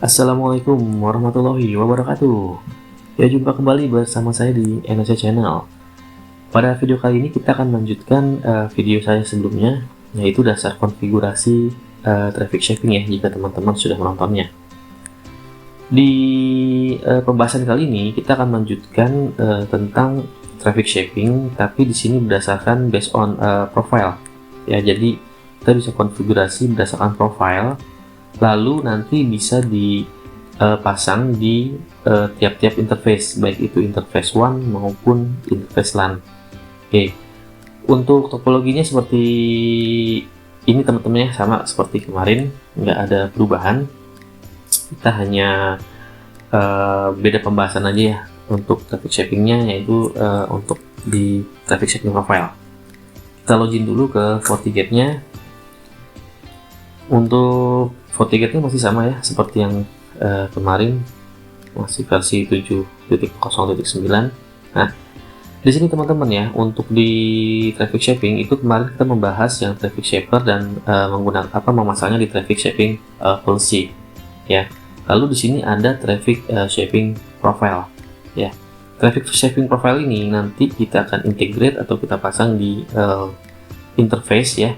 Assalamualaikum warahmatullahi wabarakatuh. Ya, jumpa kembali bersama saya di Indonesia Channel. Pada video kali ini kita akan melanjutkan video saya sebelumnya, yaitu dasar konfigurasi traffic shaping ya, jika teman-teman sudah menontonnya. Di pembahasan kali ini kita akan melanjutkan tentang traffic shaping, tapi di sini berdasarkan based on profile. Ya, jadi kita bisa konfigurasi berdasarkan profile, lalu nanti bisa dipasang di tiap-tiap interface, baik itu interface WAN maupun interface LAN. Oke, untuk topologinya seperti ini teman-teman ya, sama seperti kemarin, nggak ada perubahan. Kita hanya beda pembahasan aja ya untuk traffic shapingnya, yaitu untuk di traffic shaping profile. Kita login dulu ke FortiGate-nya. Untuk FortiGate-nya masih sama ya, seperti yang kemarin, masih versi 7.0.9. Nah, di sini teman-teman ya, untuk di traffic shaping itu kemarin kita membahas yang traffic shaper dan memasangnya di traffic shaping policy ya. Lalu di sini ada traffic shaping profile ya. Traffic shaping profile ini nanti kita akan integrate atau kita pasang di interface ya.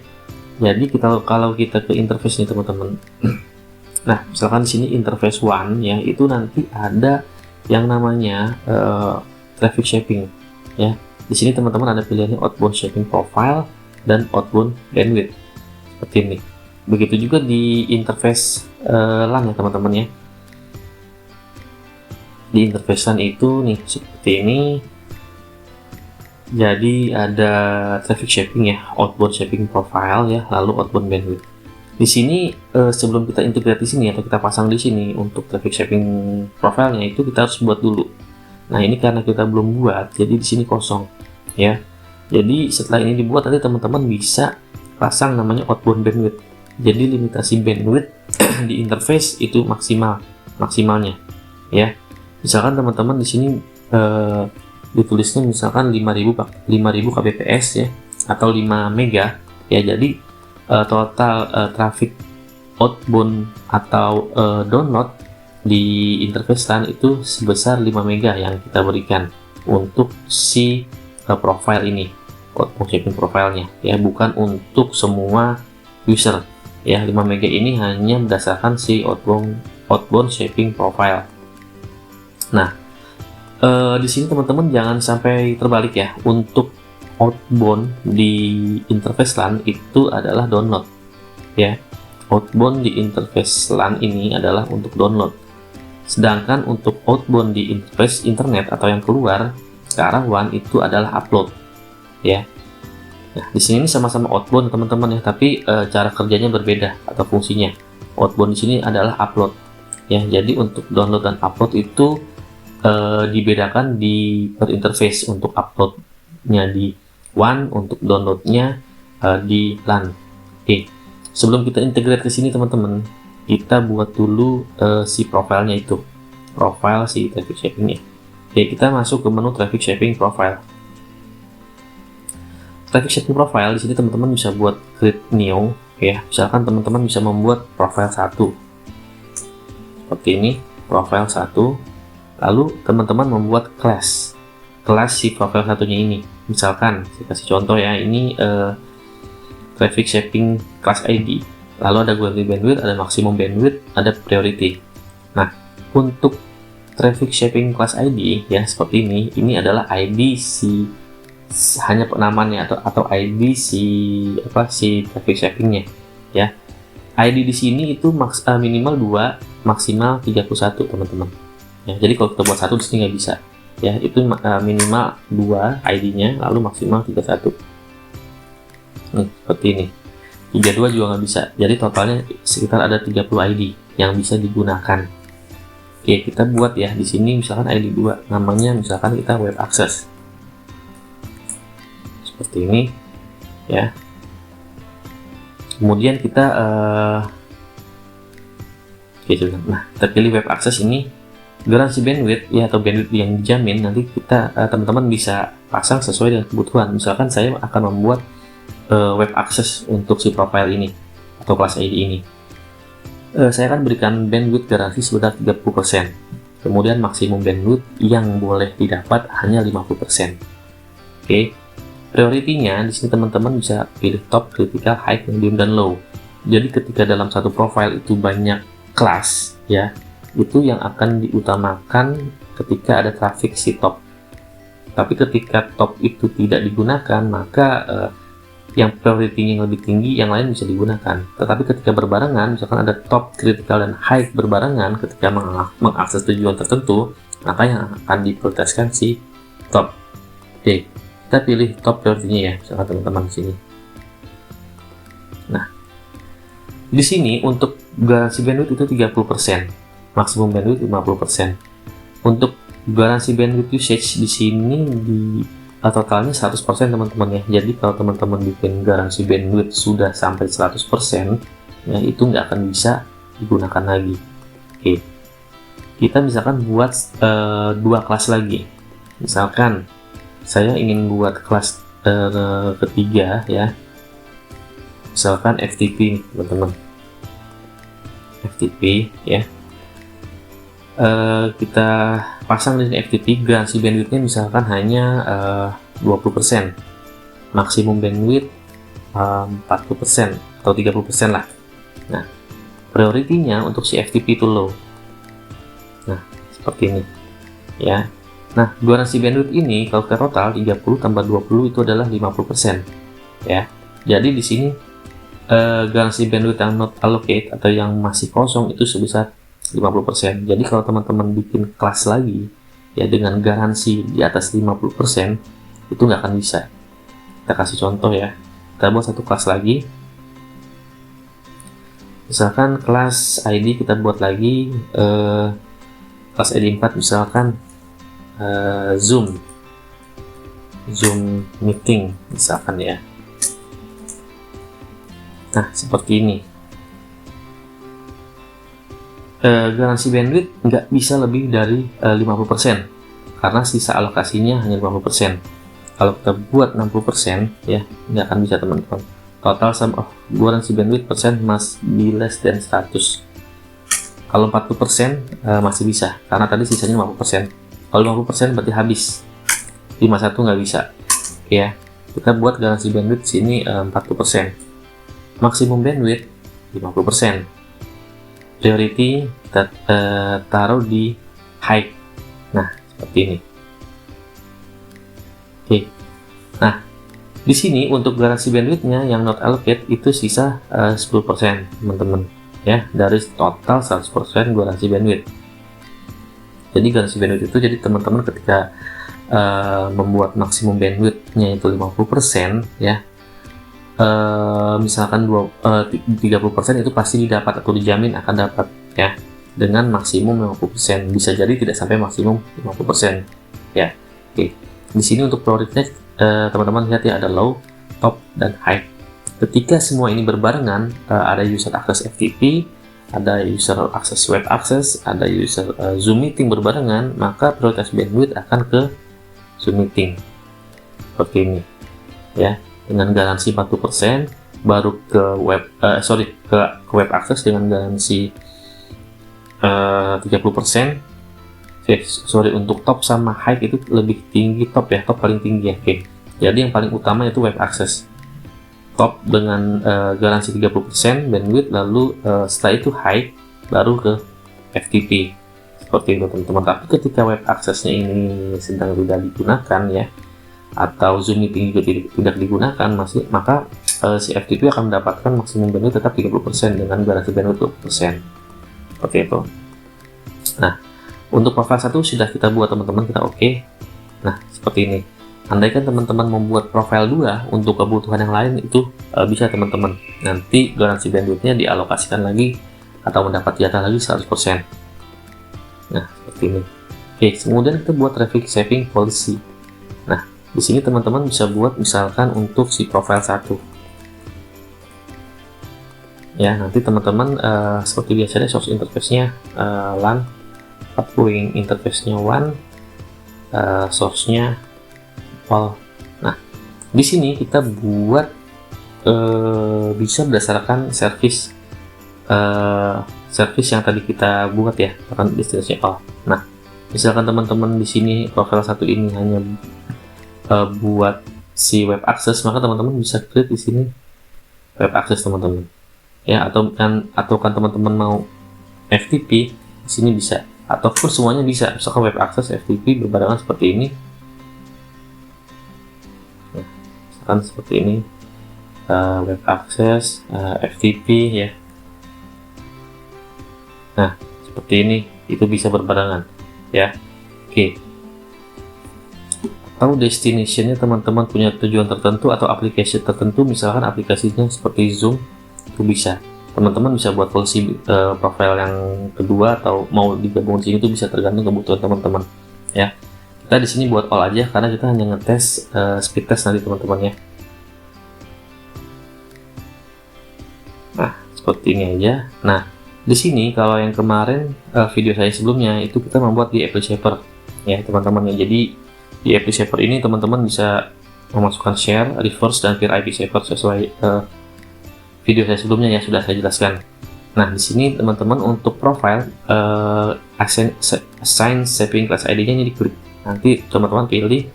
Jadi kalau kita ke interface nih teman-teman, nah misalkan di sini interface one ya, itu nanti ada yang namanya traffic shaping ya. Di sini teman-teman ada pilihannya outbound shaping profile dan outbound bandwidth seperti ini. Begitu juga di interface LAN ya teman-teman ya. Di interface LAN itu nih seperti ini. Jadi ada traffic shaping ya, outbound shaping profile ya, lalu outbound bandwidth. Di sini sebelum kita integrate di sini atau kita pasang di sini untuk traffic shaping profilenya, itu kita harus buat dulu. Nah, ini karena kita belum buat, jadi di sini kosong ya. Jadi setelah ini dibuat, nanti teman-teman bisa pasang namanya outbound bandwidth. Jadi limitasi bandwidth di interface itu maksimalnya ya. Misalkan teman-teman di sini ditulisnya misalkan 5000 kbps ya, atau 5 mega ya. Jadi total traffic outbound atau download di interface LAN itu sebesar 5 mega yang kita berikan untuk si profile ini, outbound shaping profilenya ya, bukan untuk semua user ya. 5 mega ini hanya berdasarkan si outbound shaping profile. Nah, di sini teman-teman jangan sampai terbalik ya. Untuk outbound di interface LAN itu adalah download ya. Outbound di interface LAN ini adalah untuk download. Sedangkan untuk outbound di interface internet atau yang keluar ke arah WAN itu adalah upload ya. Nah, di sini sama-sama outbound teman-teman ya, tapi cara kerjanya berbeda atau fungsinya. Outbound di sini adalah upload ya. Jadi untuk download dan upload itu dibedakan di per interface. Untuk uploadnya di WAN, untuk downloadnya di LAN. Oke, sebelum kita integrate ke sini teman-teman, kita buat dulu si profilnya itu, profile si traffic shapingnya. Oke, kita masuk ke menu traffic shaping profile. Traffic shaping profile di sini teman-teman bisa buat create new ya. Misalkan teman-teman bisa membuat profile 1 seperti ini, profile 1. Lalu teman-teman membuat kelas si profile satunya ini. Misalkan saya kasih contoh ya, ini traffic shaping class ID, lalu ada quality bandwidth, ada maximum bandwidth, ada priority. Nah, untuk traffic shaping class ID ya seperti ini adalah ID si hanya penamanya atau ID si traffic shapingnya ya. ID di sini itu minimal 2, maksimal 31 teman-teman. Ya, jadi kalau kita buat 1 di sini nggak bisa ya, itu minimal 2 ID-nya, lalu maksimal 31. Seperti ini. 32 juga nggak bisa, jadi totalnya sekitar ada 30 ID yang bisa digunakan. Oke, kita buat ya di sini misalkan ID 2, namanya misalkan kita web access seperti ini ya. Kemudian kita nah, kita pilih web access ini. Garansi bandwidth ya, atau bandwidth yang dijamin, nanti kita teman-teman bisa pasang sesuai dengan kebutuhan. Misalkan saya akan membuat web access untuk si profile ini atau class ID ini. Saya akan berikan bandwidth garansi sebesar 30%. Kemudian maksimum bandwidth yang boleh didapat hanya 50%. Oke. Prioritinya di sini teman-teman bisa pilih top, critical, high, medium, dan low. Jadi ketika dalam satu profile itu banyak kelas, ya, itu yang akan diutamakan ketika ada traffic si top. Tapi ketika top itu tidak digunakan, maka yang priority yang lebih tinggi, yang lain bisa digunakan. Tetapi ketika berbarengan, misalkan ada top, critical, dan high berbarengan ketika mengakses tujuan tertentu, maka yang akan diprioritaskan si top. Oke, kita pilih top priority-nya ya, misalkan teman-teman di sini. Nah, di sini untuk garansi bandwidth itu 30%, maksimum bandwidth 50%. Untuk garansi bandwidth usage di sini totalnya 100% teman-teman ya. Jadi kalau teman-teman bikin garansi bandwidth sudah sampai 100%, ya itu nggak akan bisa digunakan lagi. Oke, kita misalkan buat dua kelas lagi. Misalkan saya ingin buat kelas ketiga ya, misalkan FTP teman-teman, FTP ya. Kita pasang di FTP, garansi bandwidthnya misalkan hanya 20%, maksimum bandwidth 40% atau 30% lah. Nah, prioritinya untuk si FTP itu low. Nah, seperti ini ya. Nah, garansi bandwidth ini kalau ke total 30 tambah 20 itu adalah 50% ya. Jadi di sini garansi bandwidth yang not allocate atau yang masih kosong itu sebesar 50%. Jadi kalau teman-teman bikin kelas lagi ya dengan garansi di atas 50%, itu nggak akan bisa. Kita kasih contoh ya, kita buat satu kelas lagi, misalkan kelas ID kita buat lagi kelas ID 4, misalkan Zoom meeting misalkan ya. Nah, seperti ini. Garansi bandwidth nggak bisa lebih dari 50% karena sisa alokasinya hanya 50%. Kalau kita buat 60% ya nggak akan bisa teman-teman. Total sum of garansi bandwidth persen must be less than 100. Kalau 40% masih bisa karena tadi sisanya 50%. Kalau 50% berarti habis. 51 nggak bisa ya. Kita buat garansi bandwidth sini 40%. Maksimum bandwidth 50%. Priority kita taruh di high. Nah, seperti ini. Oke. Nah, di sini untuk garansi bandwidthnya yang not allocate itu sisa 10%, teman-teman. Ya, dari total 100% garansi bandwidth. Jadi garansi bandwidth itu jadi teman-teman ketika membuat maksimum bandwidthnya itu 50% ya. Misalkan 30% itu pasti didapat atau dijamin akan dapat ya dengan maksimum 50%. Bisa jadi tidak sampai maksimum 50% ya. Oke. Di sini untuk prioritasnya teman-teman lihat ya, ada low, top, dan high. Ketika semua ini berbarengan, ada user access FTP, ada user access web access, ada user Zoom meeting berbarengan, maka prioritas bandwidth akan ke Zoom meeting seperti ini ya. Dengan garansi 40%, baru ke web ke web access dengan garansi 30%. Untuk top sama high itu lebih tinggi top ya, top paling tinggi ya. Oke. Jadi yang paling utama itu web access. Top dengan garansi 30% bandwidth, lalu setelah itu high baru ke FTP. Seperti itu teman-teman. Tapi ketika web accessnya ini sedang tidak digunakan ya, atau Zoom meeting juga tidak digunakan maka si FTP akan mendapatkan maksimum bandwidth tetap 30% dengan garansi bandwidth 20%. Seperti itu. Nah, untuk profile 1 sudah kita buat teman-teman, kita oke. Nah, seperti ini. Andaikan teman-teman membuat profile 2 untuk kebutuhan yang lain, itu bisa teman-teman. Nanti garansi bandwidthnya dialokasikan lagi atau mendapat jatah lagi 100%. Nah, seperti ini. Oke, kemudian kita buat traffic saving policy. Nah, di sini teman-teman bisa buat misalkan untuk si profile 1. Ya, nanti teman-teman seperti biasanya source interface-nya LAN, outgoing interface-nya WAN, source-nya POL. Nah, di sini kita buat bisa berdasarkan service service yang tadi kita buat ya, tekan destinasi all. Nah, misalkan teman-teman di sini profil satu ini hanya buat si web access, maka teman-teman bisa klik di sini web access teman-teman. Ya, atau kan teman-teman mau FTP di sini bisa, ataupun semuanya bisa. Misalkan web access FTP berbarengan seperti ini. Nah, misalkan seperti ini. Web access FTP ya. Nah, seperti ini, itu bisa berbarengan ya. Oke. Atau destination-nya teman-teman punya tujuan tertentu atau aplikasi tertentu, misalkan aplikasinya seperti Zoom, itu bisa. Teman-teman bisa buat polisi profile yang kedua atau mau digabung di sini, itu bisa tergantung kebutuhan teman-teman ya. Kita di sini buat all aja karena kita hanya ngetes speed test nanti teman-teman ya. Nah, seperti ini aja. Nah, di sini kalau yang kemarin video saya sebelumnya itu kita membuat di Apple Shaper ya teman-teman ya. Jadi di Apple Shaper ini teman-teman bisa memasukkan share, reverse, dan clear IP shaper sesuai video saya sebelumnya ya, sudah saya jelaskan. Nah, di sini teman-teman untuk profile assign shaping class ID-nya ini diklik. Nanti teman-teman pilih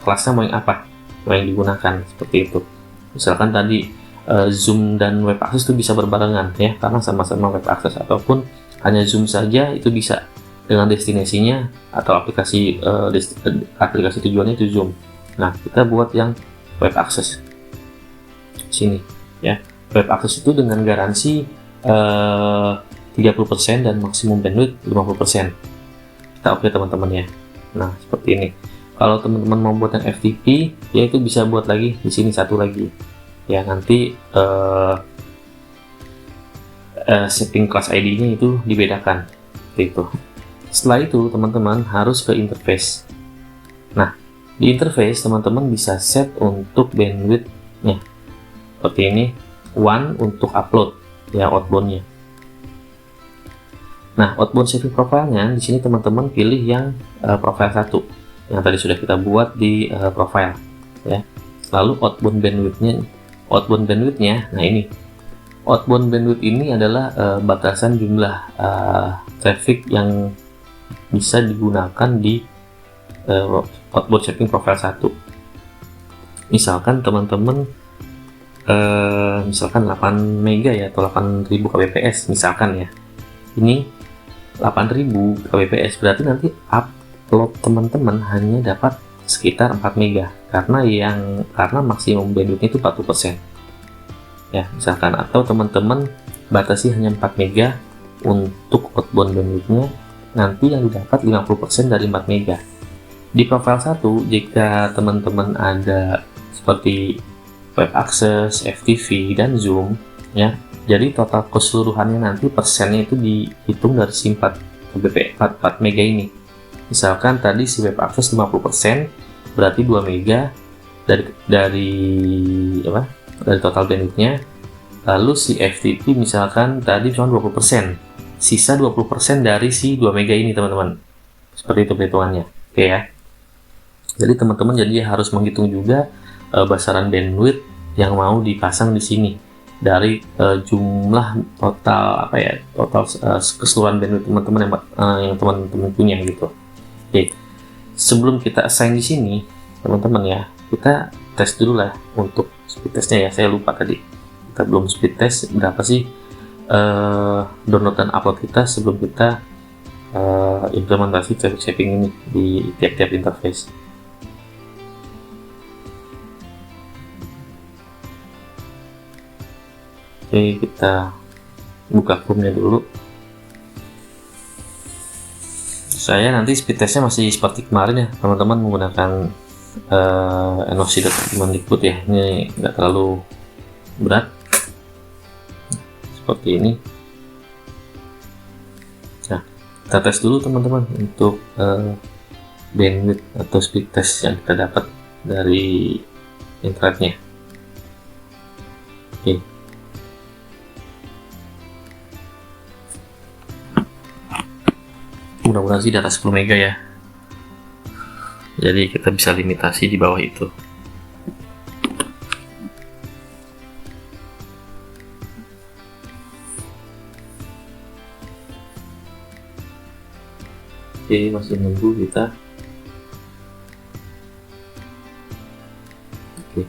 kelasnya mau yang apa, mau yang digunakan seperti itu. Misalkan tadi Zoom dan web access itu bisa berbarengan ya, karena sama-sama web access, ataupun hanya Zoom saja itu bisa dengan destinasinya atau aplikasi tujuannya itu Zoom. Nah, kita buat yang web access sini ya. Web access itu dengan garansi 30% dan maksimum bandwidth 50%. Kita oke teman-teman ya. Nah, seperti ini. Kalau teman-teman mau buat yang FTP ya, itu bisa buat lagi di sini satu lagi ya. Nanti setting class ID-nya itu dibedakan seperti itu. Setelah itu teman-teman harus ke interface. Nah, di interface teman-teman bisa set untuk bandwidth-nya seperti ini, 1 untuk upload ya, outbound-nya. Nah, outbound saving profile-nya di sini teman-teman pilih yang profile 1 yang tadi sudah kita buat di profile ya. Lalu outbound bandwidth-nya, nah ini outbound bandwidth ini adalah batasan jumlah traffic yang bisa digunakan di outbound shaping profile 1. Misalkan teman-teman misalkan 8 mega ya, atau 8000 kbps misalkan ya. Ini 8000 kbps berarti nanti upload teman-teman hanya dapat sekitar 4 mega karena maksimum bandwidth itu 40% ya misalkan. Atau teman-teman batasi hanya 4 mega untuk outbound bandwidth-nya, nanti yang didapat 50% dari 4 mega. Di profile 1 jika teman-teman ada seperti web access, FTP, dan Zoom ya, jadi total keseluruhannya nanti persennya itu dihitung dari si 4 mega ini. Misalkan tadi si web access 50%, berarti 2 mega dari total bandwidth-nya. Lalu si FTP misalkan tadi cuma 20%, sisa 20% dari si 2 mega ini teman-teman. Seperti itu perhitungannya. Oke ya. Jadi teman-teman harus menghitung juga besaran bandwidth yang mau dipasang di sini dari jumlah total keseluruhan bandwidth teman-teman yang teman-teman punya gitu. Oke. Sebelum kita assign di sini teman-teman ya, kita tes dulu lah untuk speed testnya ya. Saya lupa tadi kita belum speed test berapa sih download dan upload kita sebelum kita implementasi traffic shaping ini di tiap-tiap interface. Oke, kita buka Chrome-nya dulu. Saya nanti speed testnya masih seperti kemarin ya teman-teman, menggunakan noc.kemendikbud ya. Ini nggak terlalu berat, seperti ini. Nah, kita tes dulu teman-teman untuk bandwidth atau speed test yang kita dapat dari internetnya. Oke. Mudah-mudahan sih di atas 10 mega ya, jadi kita bisa limitasi di bawah itu. Oke, masih nunggu kita. Oke,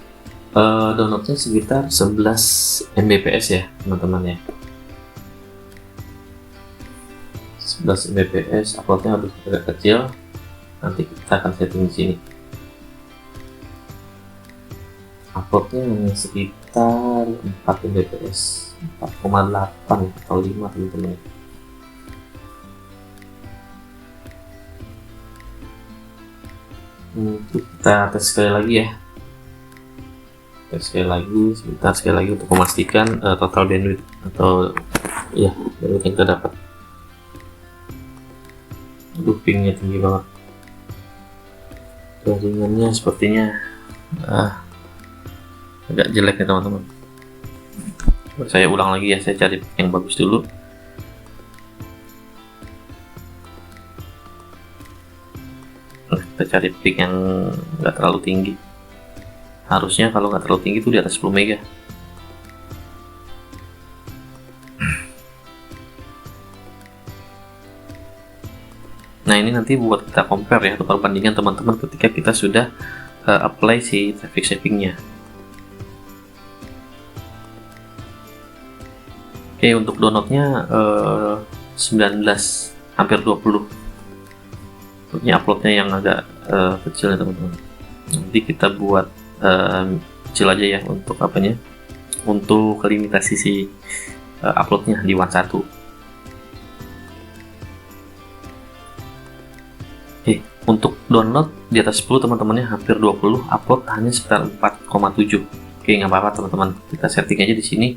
downloadnya sekitar 11 Mbps ya teman-teman ya. 11 Mbps, uploadnya harus agak kecil. Nanti kita akan setting di sini. Uploadnya hanya sekitar 4 Mbps, 4,8 atau 5 teman-teman. Kita tes sekali lagi ya. Tes sekali lagi, sebentar, sekali lagi untuk memastikan total bandwidth atau ya bandwidth yang kita dapat. Aduh, pingnya tinggi banget. Jaringannya sepertinya agak jelek ya teman-teman. Saya ulang lagi ya, saya cari yang bagus dulu. Nah, kita cari ping yang nggak terlalu tinggi. Harusnya kalau nggak terlalu tinggi itu di atas 10 mega. Nah, ini nanti buat kita compare ya, atau perbandingan teman-teman ketika kita sudah apply si traffic shapingnya. Oke, untuk downloadnya 19, hampir 20. Ini uploadnya yang agak kecil ya teman-teman. Nanti kita buat kecil aja ya untuk apanya, untuk limitasi si uploadnya di WAN 1. Oke, untuk download di atas 10 teman-temannya hampir 20, upload hanya sekitar 4,7. Oke, nggak apa-apa teman-teman, kita setting aja di sini.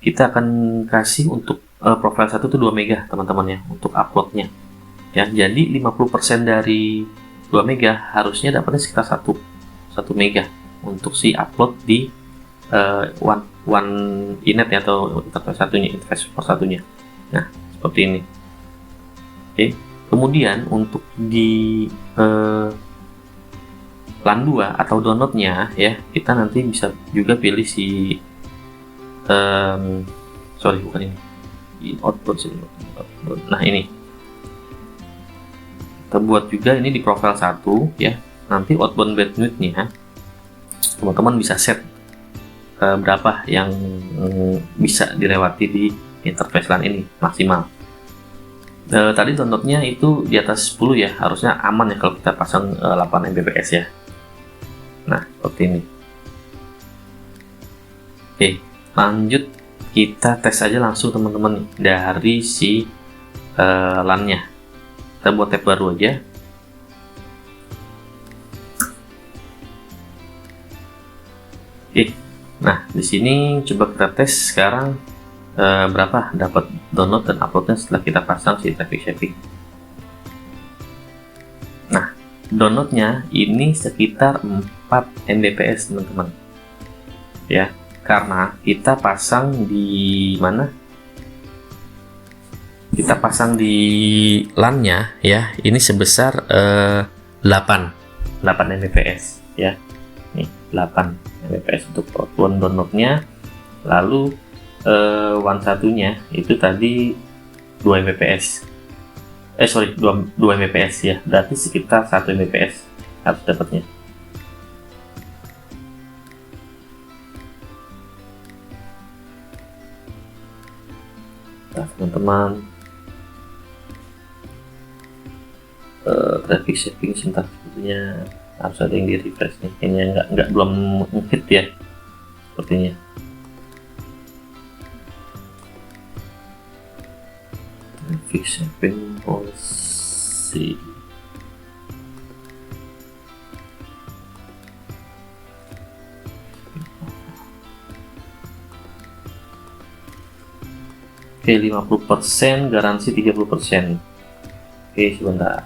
Kita akan kasih untuk profile 1 itu 2 mega teman-teman ya untuk uploadnya ya. Jadi 50% dari 2 mega harusnya dapatnya sekitar 1 mega untuk si upload di one inet ya, atau interface satunya, interface support satunya. Nah, seperti ini. Oke, kemudian untuk di LAN 2 atau downloadnya ya, kita nanti bisa juga pilih si sorry, bukan ini output sini. Nah, ini kita buat juga ini di profile 1 ya. Nanti outbound bandwidth-nya teman-teman bisa set berapa yang bisa dilewati di interface LAN ini maksimal. Tadi downloadnya itu di atas 10 ya, harusnya aman ya kalau kita pasang 8 Mbps ya. Nah, seperti ini. Oke, lanjut kita tes aja langsung teman-teman dari si LAN-nya. Kita buat tab baru aja. Oke, nah di sini coba kita tes sekarang berapa dapat download dan uploadnya setelah kita pasang si traffic shaping. Nah, downloadnya ini sekitar 4 Mbps teman-teman ya, karena kita pasang di mana? Kita pasang di LAN-nya ya, ini sebesar 8 Mbps ya. Nih, 8 Mbps untuk outbound downloadnya. Lalu WAN satunya itu tadi 2 Mbps. Sorry, 2 Mbps ya. Berarti sekitar 1 Mbps harus dapatnya. Nah, teman-teman, traffic shaping sebentar, sebetulnya harus ada yang di refresh nih. Kayaknya nggak belum hit ya, sepertinya. Traffic shaping policy. Oke, 50%, garansi 30%. Oke, sebentar.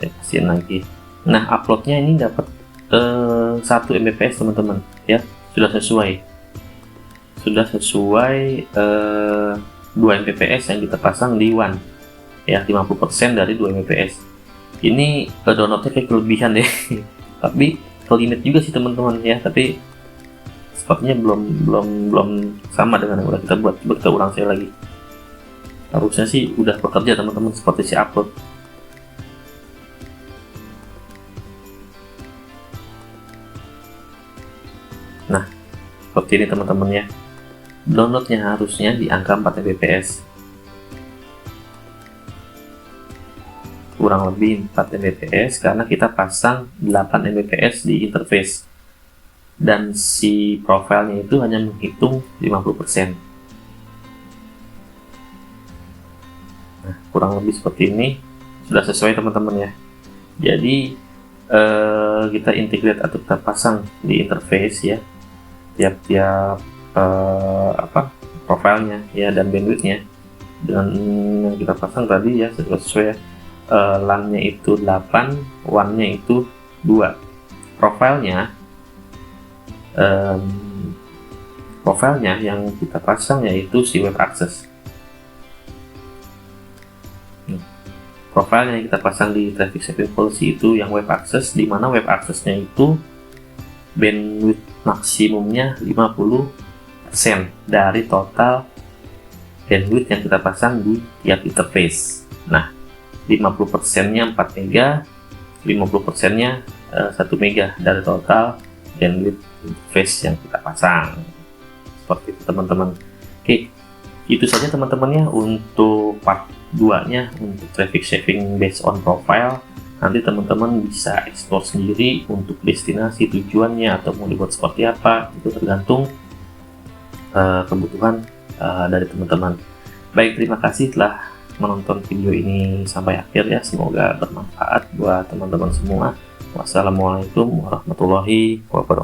Saya kasihin lagi. Nah, uploadnya ini dapat 1 Mbps teman-teman ya, sudah sesuai 2 Mbps yang kita pasang di WAN ya, 50% dari 2 Mbps. Ini downloadnya kayak kelebihan deh tapi limit juga sih teman-teman ya, tapi sepertinya belum sama dengan yang udah kita buat. Coba kita ulang sekali lagi. harusnya sih udah bekerja teman-teman, seperti si upload. Nah, seperti ini teman-teman ya. Downloadnya harusnya di angka 4 Mbps, kurang lebih 4 Mbps karena kita pasang 8 Mbps di interface, dan si profilnya itu hanya menghitung 50%. Nah, kurang lebih seperti ini, sudah sesuai teman-teman ya. Jadi kita integrate atau kita pasang di interface ya tiap-tiap profilnya ya dan bandwidthnya, dan yang kita pasang tadi ya sesuai ya. LAN-nya itu 8, WAN-nya itu 2. Profilnya yang kita pasang yaitu si web access. Profilnya yang kita pasang di traffic shaping policy itu yang web access, di mana web access-nya itu bandwidth maksimumnya 50% dari total bandwidth yang kita pasang di tiap interface. Nah, 50%-nya 4 mega, 50%-nya 1 mega dari total bandwidth interface yang kita pasang. Seperti itu teman-teman. Oke, itu saja teman-teman ya untuk part 2-nya untuk traffic shaping based on profile. Nanti teman-teman bisa explore sendiri untuk destinasi tujuannya atau mau dibuat seperti apa, itu tergantung kebutuhan dari teman-teman. Baik, terima kasih telah menonton video ini sampai akhir ya, semoga bermanfaat buat teman-teman semua. Wassalamualaikum warahmatullahi wabarakatuh.